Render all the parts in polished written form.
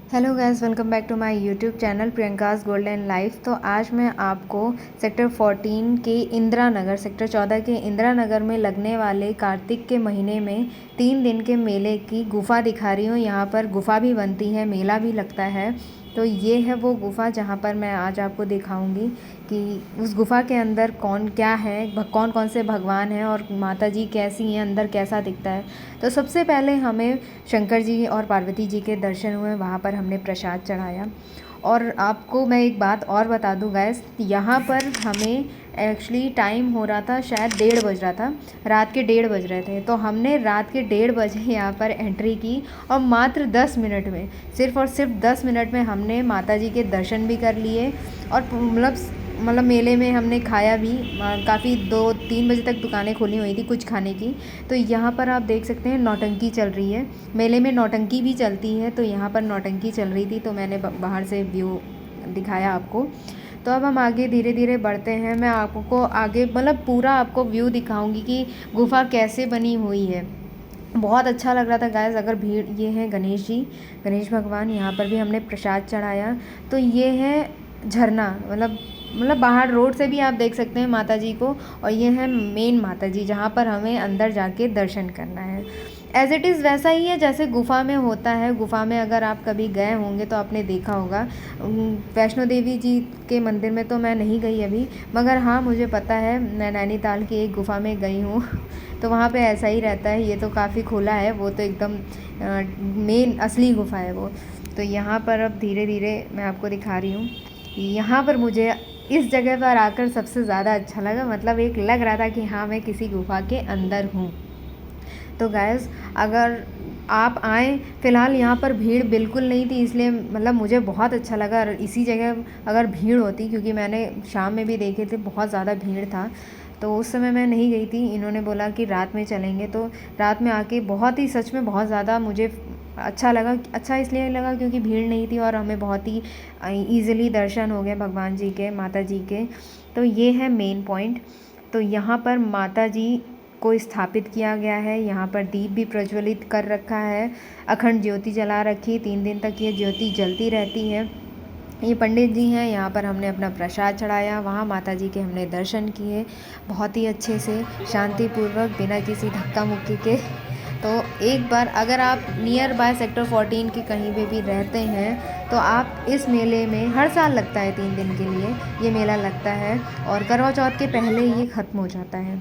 Hello guys, welcome back to my YouTube channel Priyanka's golden life. तो आज मैं आपको सेक्टर 14 के इंदिरा नगर, सेक्टर 14 के इंदिरा नगर में लगने वाले कार्तिक के महीने में 3 दिन के मेले की गुफ़ा दिखा रही हूँ। यहाँ पर गुफ़ा भी बनती है, मेला भी लगता है। तो ये है वो गुफ़ा जहाँ पर मैं आज आपको दिखाऊंगी कि उस गुफ़ा के अंदर कौन क्या है, कौन कौन से भगवान हैं और माता जी कैसी हैं, अंदर कैसा दिखता है। तो सबसे पहले हमें शंकर जी और पार्वती जी के दर्शन हुए, वहाँ पर हमने प्रसाद चढ़ाया। और आपको मैं एक बात और बता दूं गैस, यहाँ पर हमें एक्चुअली टाइम हो रहा था, शायद 1:30 बज रहा था, रात के 1:30 बज रहे थे। तो हमने रात के 1:30 बजे यहाँ पर एंट्री की और मात्र 10 मिनट में, सिर्फ़ और सिर्फ 10 मिनट में हमने माता जी के दर्शन भी कर लिए। और मतलब मेले में हमने खाया भी, काफ़ी 2-3 बजे तक दुकानें खुली हुई थी कुछ खाने की। तो यहाँ पर आप देख सकते हैं नौटंकी चल रही है, मेले में नौटंकी भी चलती है। तो यहाँ पर नौटंकी चल रही थी, तो मैंने बाहर से व्यू दिखाया आपको। तो अब हम आगे धीरे धीरे बढ़ते हैं। मैं आपको आगे पूरा आपको व्यू दिखाऊंगी कि गुफ़ा कैसे बनी हुई है। बहुत अच्छा लग रहा था गाइस। अगर भीड़, ये है गणेश जी, गणेश भगवान, यहाँ पर भी हमने प्रसाद चढ़ाया। तो ये है झरना, बाहर रोड से भी आप देख सकते हैं माता जी को। और ये है मेन माता जी, जहाँ पर हमें अंदर जाके दर्शन करना है। एज़ इट इज़ वैसा ही है जैसे गुफ़ा में होता है। गुफ़ा में अगर आप कभी गए होंगे तो आपने देखा होगा। वैष्णो देवी जी के मंदिर में तो मैं नहीं गई अभी, मगर हाँ मुझे पता है, मैं नैनीताल की एक गुफ़ा में गई हूँ तो वहाँ पे ऐसा ही रहता है। ये तो काफ़ी खुला है, वो तो एकदम मेन असली गुफ़ा है वो। तो यहाँ पर अब धीरे धीरे मैं आपको दिखा रही हूँ। यहाँ पर मुझे इस जगह पर आकर सबसे ज़्यादा अच्छा लगा, एक लग रहा था कि हाँ मैं किसी गुफ़ा के अंदर हूँ। तो गाइस, अगर आप आएँ, फ़िलहाल यहाँ पर भीड़ बिल्कुल नहीं थी, इसलिए मुझे बहुत अच्छा लगा। और इसी जगह अगर भीड़ होती, क्योंकि मैंने शाम में भी देखे थे बहुत ज़्यादा भीड़ था, तो उस समय मैं नहीं गई थी। इन्होंने बोला कि रात में चलेंगे, तो रात में आके बहुत ही, सच में बहुत ज़्यादा मुझे अच्छा लगा। अच्छा इसलिए लगा क्योंकि भीड़ नहीं थी और हमें बहुत ही ईज़िली दर्शन हो गए भगवान जी के, माता जी के। तो ये है मेन पॉइंट। तो यहाँ पर माता जी को स्थापित किया गया है। यहाँ पर दीप भी प्रज्वलित कर रखा है, अखंड ज्योति जला रखी, 3 दिन तक ये ज्योति जलती रहती है। ये पंडित जी हैं, यहाँ पर हमने अपना प्रसाद चढ़ाया, वहाँ माता जी के हमने दर्शन किए बहुत ही अच्छे से, शांतिपूर्वक, बिना किसी धक्का मुक्की के। तो एक बार अगर आप नियर बाय सेक्टर 14 के कहीं पे भी रहते हैं तो आप इस मेले में, हर साल लगता है 3 दिन के लिए ये मेला लगता है, और करवा चौथ के पहले ये ख़त्म हो जाता है।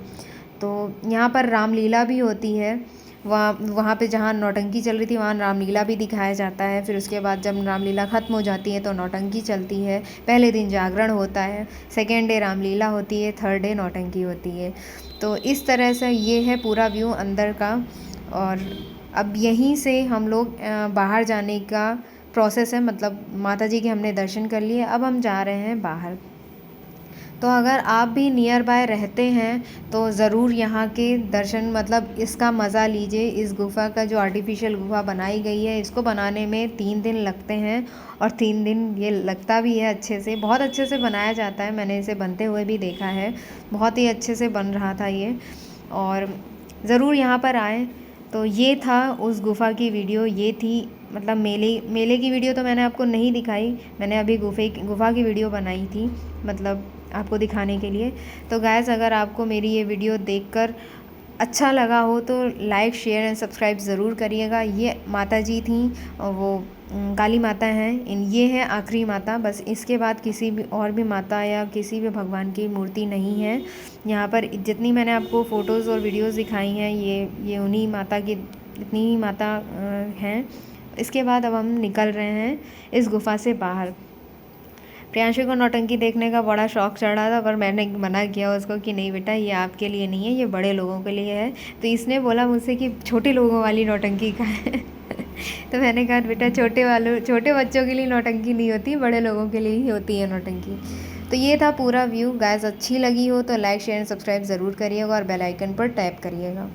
तो यहाँ पर रामलीला भी होती है। वहाँ पे जहाँ नौटंकी चल रही थी वहाँ रामलीला भी दिखाया जाता है। फिर उसके बाद जब रामलीला ख़त्म हो जाती है तो नौटंकी चलती है। पहले दिन जागरण होता है, सेकेंड डे रामलीला होती है, थर्ड डे नौटंकी होती है। तो इस तरह से ये है पूरा व्यू अंदर का। और अब यहीं से हम लोग बाहर जाने का प्रोसेस है, माता जी के हमने दर्शन कर लिए, अब हम जा रहे हैं बाहर। तो अगर आप भी नियर बाय रहते हैं तो ज़रूर यहाँ के दर्शन, इसका मज़ा लीजिए। इस गुफ़ा का, जो आर्टिफिशियल गुफ़ा बनाई गई है, इसको बनाने में 3 दिन लगते हैं और 3 दिन ये लगता भी है अच्छे से, बहुत अच्छे से बनाया जाता है। मैंने इसे बनते हुए भी देखा है, बहुत ही अच्छे से बन रहा था ये। और ज़रूर यहाँ पर आएँ। तो ये था उस गुफ़ा की वीडियो, ये थी मेले की वीडियो तो मैंने आपको नहीं दिखाई, मैंने अभी गुफ़ा की वीडियो बनाई थी आपको दिखाने के लिए। तो गाइस, अगर आपको मेरी ये वीडियो देखकर अच्छा लगा हो तो लाइक, शेयर एंड सब्सक्राइब ज़रूर करिएगा। ये माता जी थी, वो काली माता हैं, ये है आखिरी माता, बस इसके बाद किसी भी और भी माता या किसी भी भगवान की मूर्ति नहीं है। यहाँ पर जितनी मैंने आपको फ़ोटोज़ और वीडियोज़ दिखाई हैं, ये उन्हीं माता की, इतनी ही माता हैं। इसके बाद अब हम निकल रहे हैं इस गुफ़ा से बाहर। प्रियांशु को नौटंकी देखने का बड़ा शौक़ चढ़ा था, पर मैंने मना किया उसको कि नहीं बेटा, ये आपके लिए नहीं है, ये बड़े लोगों के लिए है। तो इसने बोला मुझसे कि छोटे लोगों वाली नौटंकी का है तो मैंने कहा बेटा, छोटे बच्चों के लिए नौटंकी नहीं होती, बड़े लोगों के लिए ही होती है नौटंकी। तो ये था पूरा व्यू। गाइस, अच्छी लगी हो तो लाइक, शेयर एंड सब्सक्राइब ज़रूर करिएगा और बेल आइकन पर टैप करिएगा।